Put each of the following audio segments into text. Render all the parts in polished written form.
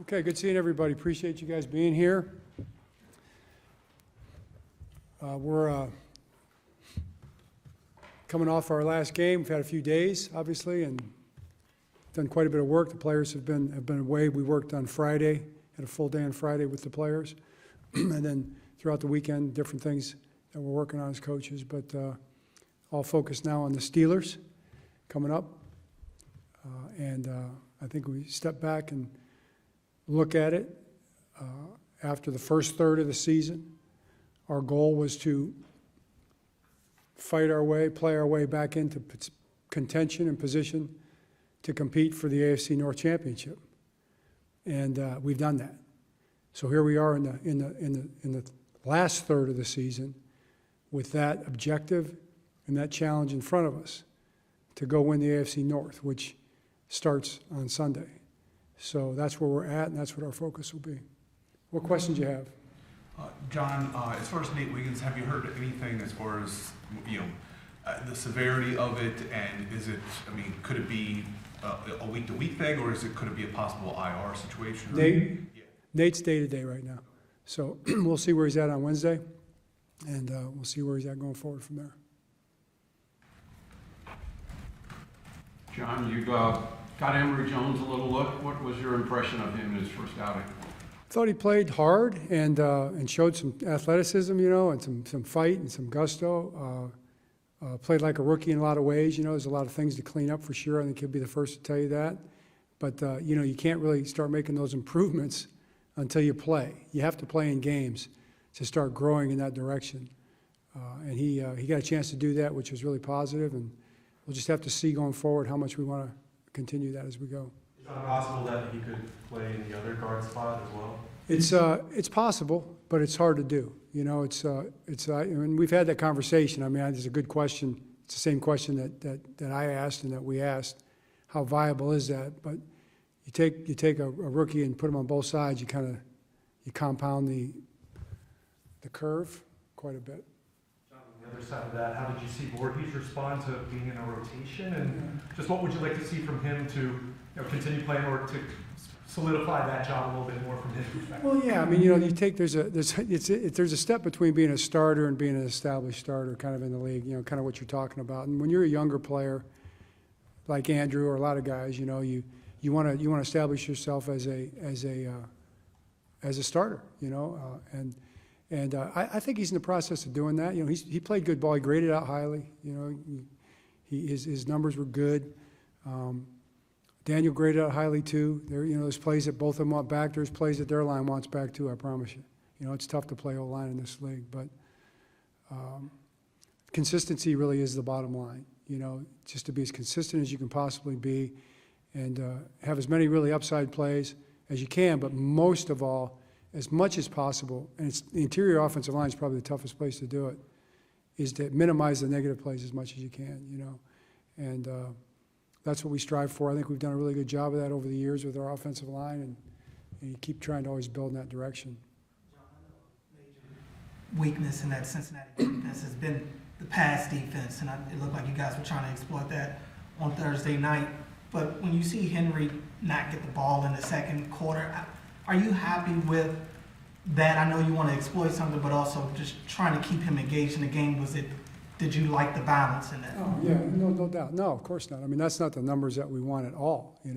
Okay, good seeing everybody. Appreciate you guys being here. We're coming off our last game. We've had a few days, obviously, and done quite a bit of work. The players have been away. We worked on Friday, had a full day on Friday with the players, and then throughout the weekend, different things that we're working on as coaches. But all focused now on the Steelers coming up, and I think we step back and look at it. After the first third of the season, our goal was to fight our way, play our way back into contention and position to compete for the AFC North Championship, and we've done that. So here we are in the last third of the season with that objective and that challenge in front of us to go win the AFC North, which starts on Sunday. So that's where we're at, and that's what our focus will be. What questions do you have? John, as far as Nate Wiggins, have you heard anything as far as, the severity of it, and is it, could it be a week-to-week thing, or could it be a possible IR situation? Nate? Yeah. Nate's day-to-day right now. So we'll see where he's at on Wednesday, and we'll see where he's at going forward from there. John, you got Emory Jones a little look. What was your impression of him in his first outing? Thought he played hard and showed some athleticism, and some fight and some gusto. Played like a rookie in a lot of ways. There's a lot of things to clean up for sure. I think he'll be the first to tell you that. But you can't really start making those improvements until you play. You have to play in games to start growing in that direction. And he got a chance to do that, which was really positive. And we'll just have to see going forward how much we want to continue that as we go. Is it possible that he could play in the other guard spot as well? It's possible, but it's hard to do. And we've had that conversation. It's a good question. It's the same question that I asked and that we asked. How viable is that? But you take a rookie and put him on both sides. You compound the curve quite a bit. John, on the other side of that, how did you see Voorhees respond to being in a rotation, and just what would you like to see from him to continue playing or to solidify that job a little bit more from his perspective? Well, yeah. There's a step between being a starter and being an established starter, kind of in the league. Kind of what you're talking about. And when you're a younger player, like Andrew or a lot of guys, you want to establish yourself as a starter. And I think he's in the process of doing that. He played good ball. He graded out highly. His numbers were good. Daniel graded out highly too. There's plays that both of them want back. There's plays that their line wants back too. I promise you. It's tough to play O-line in this league, but consistency really is the bottom line. Just to be as consistent as you can possibly be, and have as many really upside plays as you can. But most of all, as much as possible, and the interior offensive line is probably the toughest place to do it, is to minimize the negative plays as much as you can. And that's what we strive for. I think we've done a really good job of that over the years with our offensive line, and you keep trying to always build in that direction. John, I know a major weakness in that Cincinnati defense has been the pass defense, and it looked like you guys were trying to exploit that on Thursday night. But when you see Henry not get the ball in the second quarter, are you happy with that? I know you want to exploit something, but also just trying to keep him engaged in the game. Did you like the balance in that? Oh, yeah, no doubt. No, of course not. That's not the numbers that we want at all, and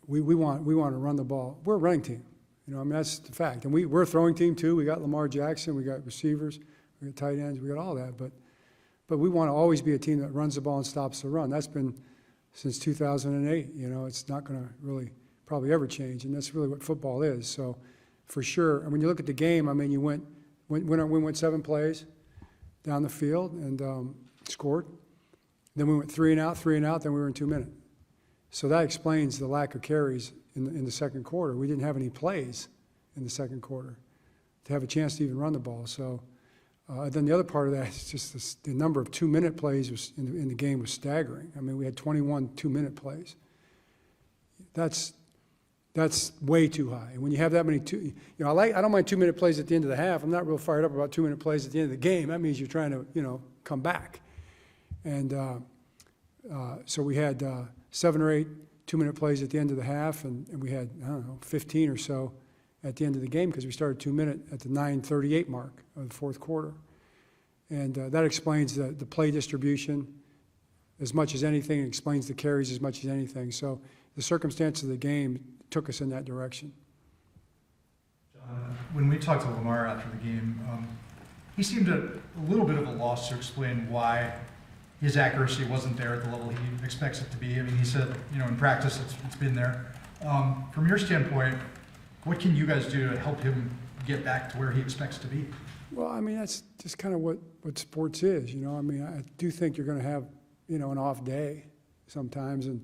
we want to run the ball. We're a running team, that's the fact. And we're a throwing team too. We got Lamar Jackson, we got receivers, we got tight ends, we got all that. But we want to always be a team that runs the ball and stops the run. That's been since 2008. It's not going to really probably ever change, and that's really what football is. So, for sure. And when you look at the game, you we went 7 plays down the field and scored. Then we went 3 and out, then we were in 2 minutes. So that explains the lack of carries in the second quarter. We didn't have any plays in the second quarter to have a chance to even run the ball. So then the other part of that is just the number of 2-minute plays in the game was staggering. We had 21 2-minute plays. That's way too high. And when you have that many I don't mind 2-minute plays at the end of the half. I'm not real fired up about 2-minute plays at the end of the game. That means you're trying to, come back. And so we had 7 or 8 2-minute plays at the end of the half, and we had, I don't know, 15 or so at the end of the game because we started 2-minute at the 9:38 mark of the fourth quarter. And that explains the play distribution as much as anything. It explains the carries as much as anything. So the circumstance of the game took us in that direction. When we talked to Lamar after the game, he seemed a little bit of a loss to explain why his accuracy wasn't there at the level he expects it to be. I mean, he said, in practice it's been there. From your standpoint, what can you guys do to help him get back to where he expects to be? Well, I mean, that's just kind of what sports is, I mean, I do think you're going to have, an off day sometimes, and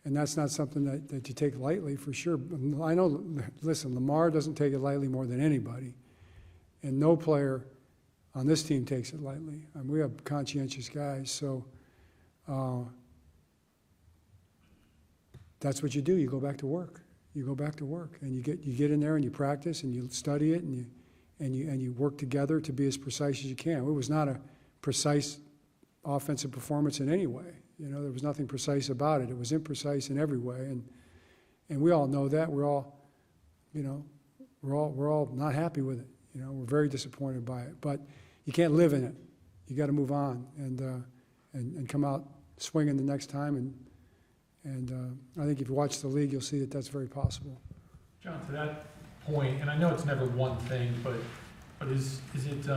that's not something that you take lightly for sure. I know, listen, Lamar doesn't take it lightly more than anybody, and no player on this team takes it lightly. I mean, we have conscientious guys, so that's what you do. You go back to work. You go back to work, and you get in there and you practice and you study it and you work together to be as precise as you can. It was not a precise offensive performance in any way. There was nothing precise about it. It was imprecise in every way, and we all know that. We're all not happy with it. We're very disappointed by it. But you can't live in it. You got to move on and come out swinging the next time. And I think if you watch the league, you'll see that that's very possible. John, to that point, and I know it's never one thing, but is it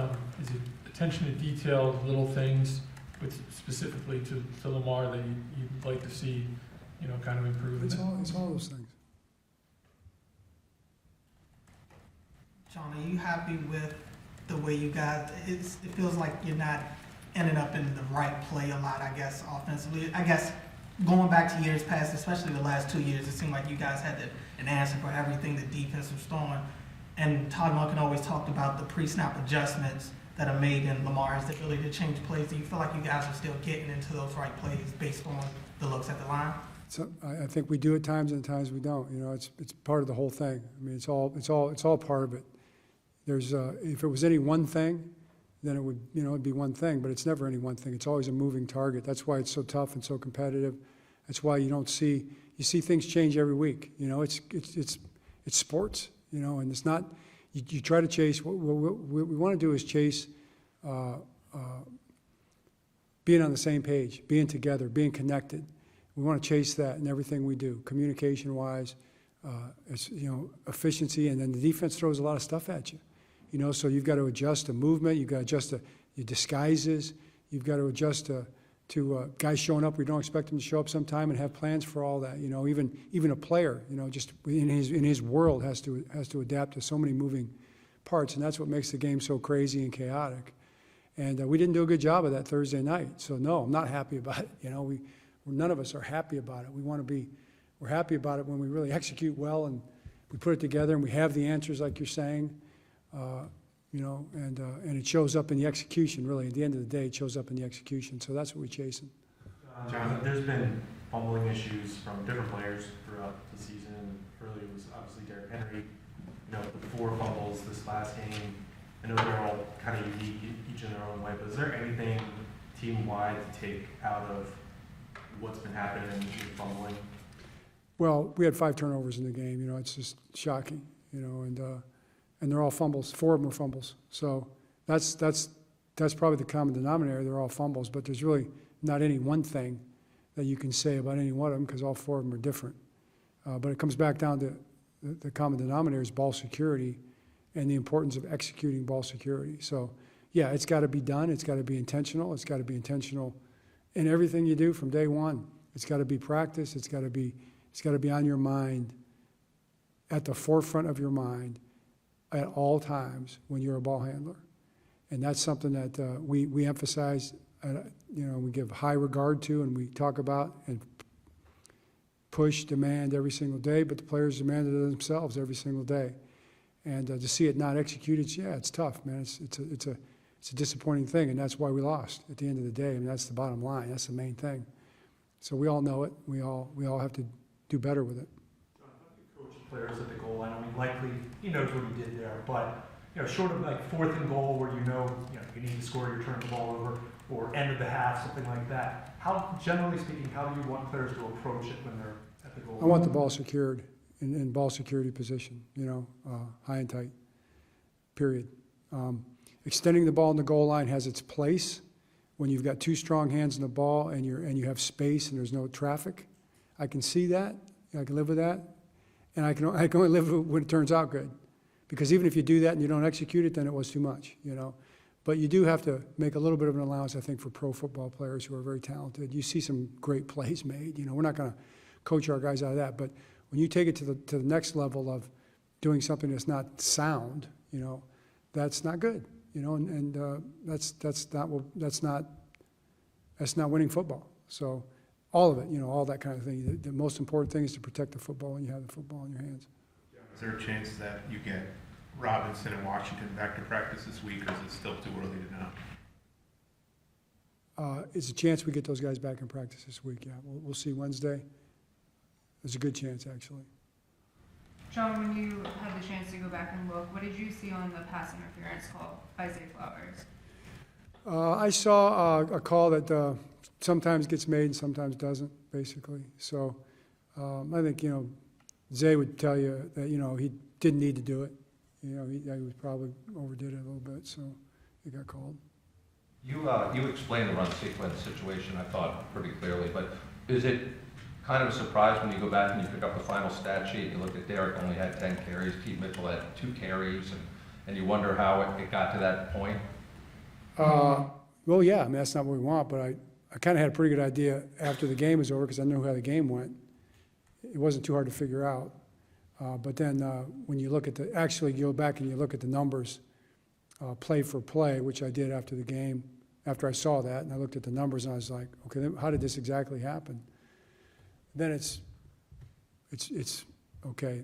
attention to detail, little things, but specifically to Lamar that you'd like to see, kind of improve? It's all those things. John, are you happy with the way you guys, it feels like you're not ending up in the right play a lot, I guess, offensively. I guess going back to years past, especially the last 2 years, it seemed like you guys had an answer for everything the defense was throwing. And Todd Monken always talked about the pre-snap adjustments that are made in Lamar's ability to change plays. Do you feel like you guys are still getting into those right plays based on the looks at the line? So I think we do at times, and at times we don't. It's part of the whole thing. I mean, it's all part of it. There's if it was any one thing, then it would it'd be one thing. But it's never any one thing. It's always a moving target. That's why it's so tough and so competitive. That's why you see things change every week. It's sports. And it's not. You try to chase. What we want to do is chase being on the same page, being together, being connected. We want to chase that in everything we do, communication-wise, efficiency, and then the defense throws a lot of stuff at you. So you've got to adjust to movement, you've got to adjust to your disguises, you've got to adjust to guys showing up where you don't expect them to show up sometime, and have plans for all that. Even a player, just in his world has to adapt to so many moving parts, and that's what makes the game so crazy and chaotic. And we didn't do a good job of that Thursday night. So no, I'm not happy about it. None of us are happy about it. We're happy about it when we really execute well and we put it together and we have the answers, like you're saying, and it shows up in the execution. Really, at the end of the day, it shows up in the execution. So that's what we're chasing. John, there's been fumbling issues from different players throughout the season. Early it was obviously Derrick Henry. The 4 fumbles this last game. I know they're all kind of unique, each in their own way. But is there anything team-wide to take out of what's been happening with fumbling? Well, we had 5 turnovers in the game. It's just shocking. And they're all fumbles. 4 of them were fumbles. So that's probably the common denominator. They're all fumbles, but there's really not any one thing that you can say about any one of them because all 4 of them are different. But it comes back down to the common denominator is ball security and the importance of executing ball security. So, yeah, it's got to be done. It's got to be intentional. It's got to be intentional in everything you do from day one. It's got to be practice. It's got to be on your mind, at the forefront of your mind, at all times when you're a ball handler. And that's something that we emphasize, we give high regard to, and we talk about and push, demand every single day, but the players demand it of themselves every single day. And to see it not executed, it's tough, man. It's a disappointing thing, and that's why we lost at the end of the day. I mean, that's the bottom line. That's the main thing. So we all know it. We all have to do better with it. John, how do you coach players at the goal line? I mean, likely he knows what he did there, but short of like 4th and goal where you need to score, you're turning the ball over. or end of the half, something like that. How, generally speaking, how do you want players to approach it when they're at the goal? I want the ball secured, in ball security position, high and tight, period. Extending the ball in the goal line has its place when you've got two strong hands in the ball and you have space and there's no traffic. I can see that, I can live with that, and I can only live with it when it turns out good. Because even if you do that and you don't execute it, then it was too much, But you do have to make a little bit of an allowance, I think, for pro football players who are very talented. You see some great plays made. We're not going to coach our guys out of that. But when you take it to the next level of doing something that's not sound, that's not good. That's not winning football. So all of it, all that kind of thing. The most important thing is to protect the football when you have the football in your hands. Is there a chance that you get Robinson and Washington back to practice this week, or is it still too early to know? It's a chance we get those guys back in practice this week, yeah. We'll see Wednesday. There's a good chance, actually. John, when you had the chance to go back and look, what did you see on the pass interference call by Zay Flowers? I saw a call that sometimes gets made and sometimes doesn't, basically. So I think, Zay would tell you that, he didn't need to do it. He was probably overdid it a little bit, so he got called. You explained the run sequence situation, I thought, pretty clearly, but is it kind of a surprise when you go back and you pick up the final stat sheet, you look at Derek only had 10 carries, Pete Mitchell had 2 carries, and you wonder how it got to that point? Well, yeah, that's not what we want, but I kind of had a pretty good idea after the game was over because I knew how the game went. It wasn't too hard to figure out. But then when you look at actually you go back and you look at the numbers, play for play, which I did after the game, after I saw that, and I looked at the numbers and I was like, okay, then how did this exactly happen? Then it's okay,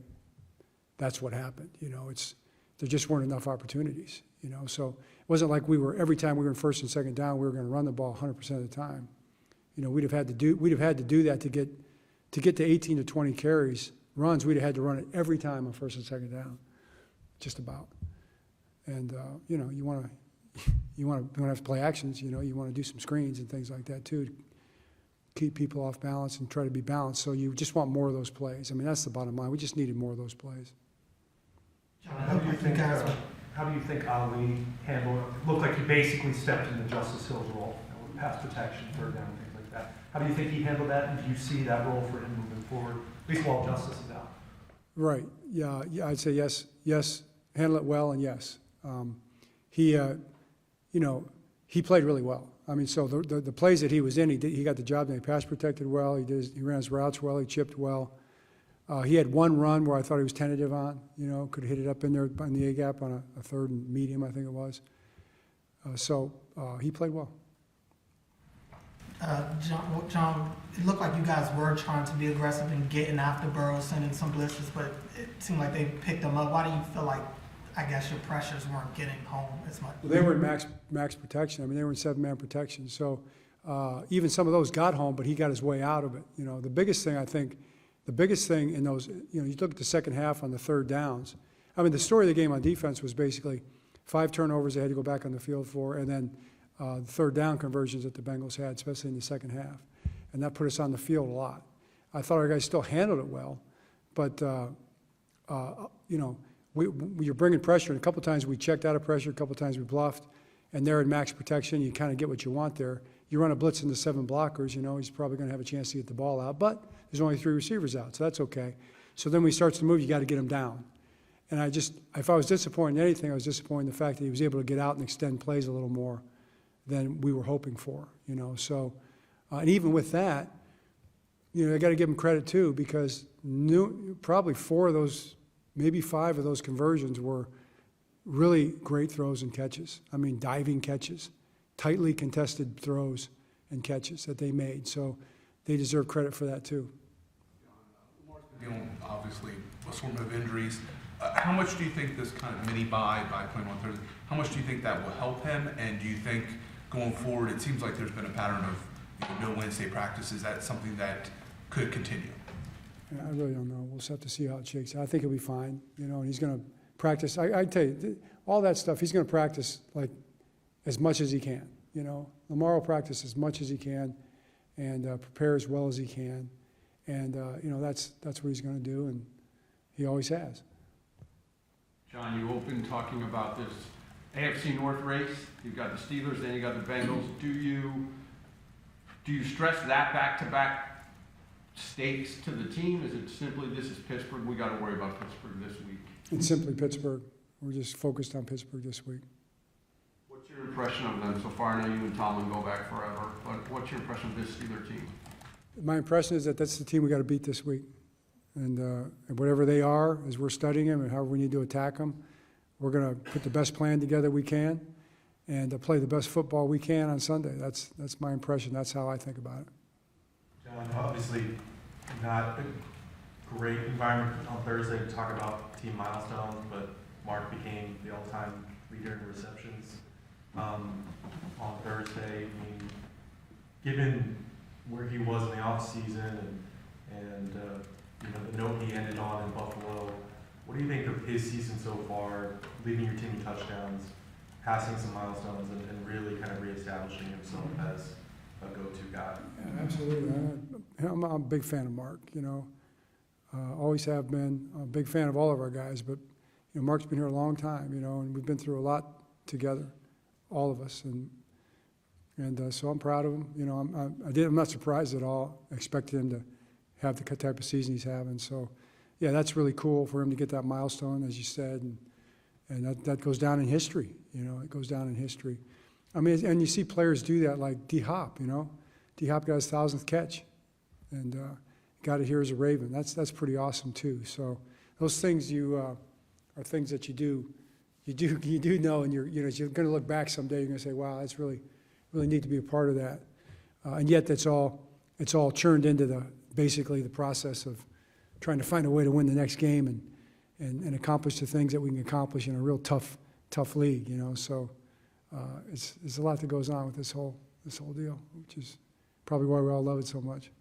that's what happened. There just weren't enough opportunities, So it wasn't like every time we were in first and second down, we were going to run the ball 100% of the time. We'd have had to do that to get to 18 to 20 carries, runs. We'd have had to run it every time on first and second down, just about. And you want to have to play actions. You want to do some screens and things like that too, to keep people off balance and try to be balanced. So you just want more of those plays. That's the bottom line. We just needed more of those plays. John, how do you think Ali handled it? It looked like he basically stepped into Justice Hill's role, with pass protection, third down, things like that. How do you think he handled that, and do you see that role for him moving forward, at least while Justice is out? Right. Yeah. I'd say yes. Handle it well, and yes. He played really well. So the plays that he was in, he got the job done. He pass protected well. He ran his routes well. He chipped well. He had one run where I thought he was tentative on. Could have hit it up in there in the A gap on a third and medium, I think it was. So he played well. John, it looked like you guys were trying to be aggressive and getting after Burrows, sending some blitzes, but it seemed like they picked them up. Why do you feel like, I guess, your pressures weren't getting home as much? Well, they were in max protection. They were in 7-man protection. So even some of those got home, but he got his way out of it. The biggest thing in those, you look at the second half on the third downs. The story of the game on defense was basically 5 turnovers they had to go back on the field for, and then the third down conversions that the Bengals had, especially in the second half. And that put us on the field a lot. I thought our guys still handled it well, but, you're bringing pressure, and a couple times we checked out of pressure, a couple times we bluffed, and they're in max protection. You kind of get what you want there. You run a blitz into 7 blockers, he's probably going to have a chance to get the ball out, but there's only 3 receivers out, so that's okay. So then when he starts to move, you got to get him down. And if I was disappointed in anything, I was disappointed in the fact that he was able to get out and extend plays a little more than we were hoping for, So, and even with that, I got to give him credit too, because probably 4 of those, maybe 5 of those conversions were really great throws and catches. Diving catches, tightly contested throws and catches that they made. So they deserve credit for that too. Obviously, a swarm of injuries. How much do you think this kind of mini bye playing on Thursday, how much do you think that will help him? And do you think going forward, it seems like there's been a pattern of no Wednesday practice. Is that something that could continue? I really don't know. We'll just have to see how it shakes out. I think he'll be fine, and he's going to practice. I tell you, all that stuff, he's going to practice like as much as he can. you know. Lamar will practice as much as he can and prepare as well as he can. And, you know, that's what he's going to do, and he always has. John, you opened talking about this AFC North race. You've got the Steelers, then you got the Bengals. Do you stress that back-to-back stakes to the team? Is it simply, this is Pittsburgh, we got to worry about Pittsburgh this week? It's simply Pittsburgh. We're just focused on Pittsburgh this week. What's your impression of them so far? I know you and Tomlin go back forever, but what's your impression of this Steeler team? My impression is that that's the team we got to beat this week. And whatever they are, as we're studying them and however we need to attack them, we're going to put the best plan together we can and play the best football we can on Sunday. That's my impression. That's how I think about it. John, obviously not a great environment on Thursday to talk about team milestones, but Mark became the all-time leader in receptions on Thursday. I mean, given where he was in the offseason and you know, the note he ended on in Buffalo, what do you think of his season so far, leading your team in touchdowns, passing some milestones, and really kind of reestablishing himself as a go-to guy? Yeah, absolutely. I'm a big fan of Mark, you know. Always have been. I'm a big fan of all of our guys, but, you know, Mark's been here a long time, you know, and we've been through a lot together, all of us. And so I'm proud of him. You know, I'm not surprised at all. I expected him to have the type of season he's having. So, yeah, that's really cool for him to get that milestone, as you said, and that goes down in history. You know, it goes down in history. I mean, and you see players do that, like D-Hop, you know. D-Hop got his 1,000th catch and got it here as a Raven. That's pretty awesome, too. So those things are things that you do know, and you're going to look back someday, you're going to say, wow, that's really neat to be a part of that. And yet it's all churned into basically the process of trying to find a way to win the next game and accomplish the things that we can accomplish in a real tough league, you know. So it's a lot that goes on with this whole deal, which is probably why we all love it so much.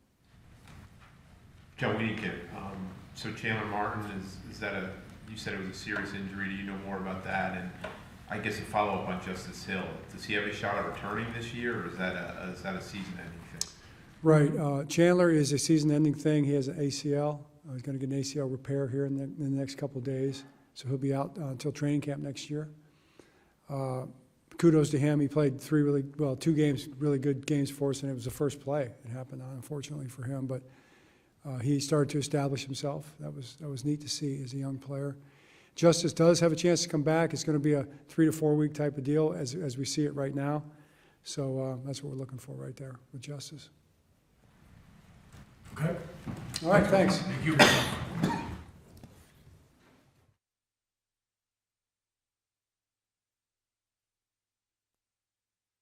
Joe Wienikin, so Chandler Martin, is that you said it was a serious injury. Do you know more about that? And I guess a follow-up on Justice Hill. Does he have a shot at returning this year, or is that a season-ending thing? Right. Chandler is a season-ending thing. He has an ACL. He's going to get an ACL repair here in the next couple of days, so he'll be out until training camp next year. Kudos to him. He played 2 games, really good games for us, and it was the first play. It happened, unfortunately, for him, but he started to establish himself. That was neat to see as a young player. Justice does have a chance to come back. It's going to be a 3 to 4 week type of deal as we see it right now. So that's what we're looking for right there with Justice. Okay. All right, thanks. Thank you.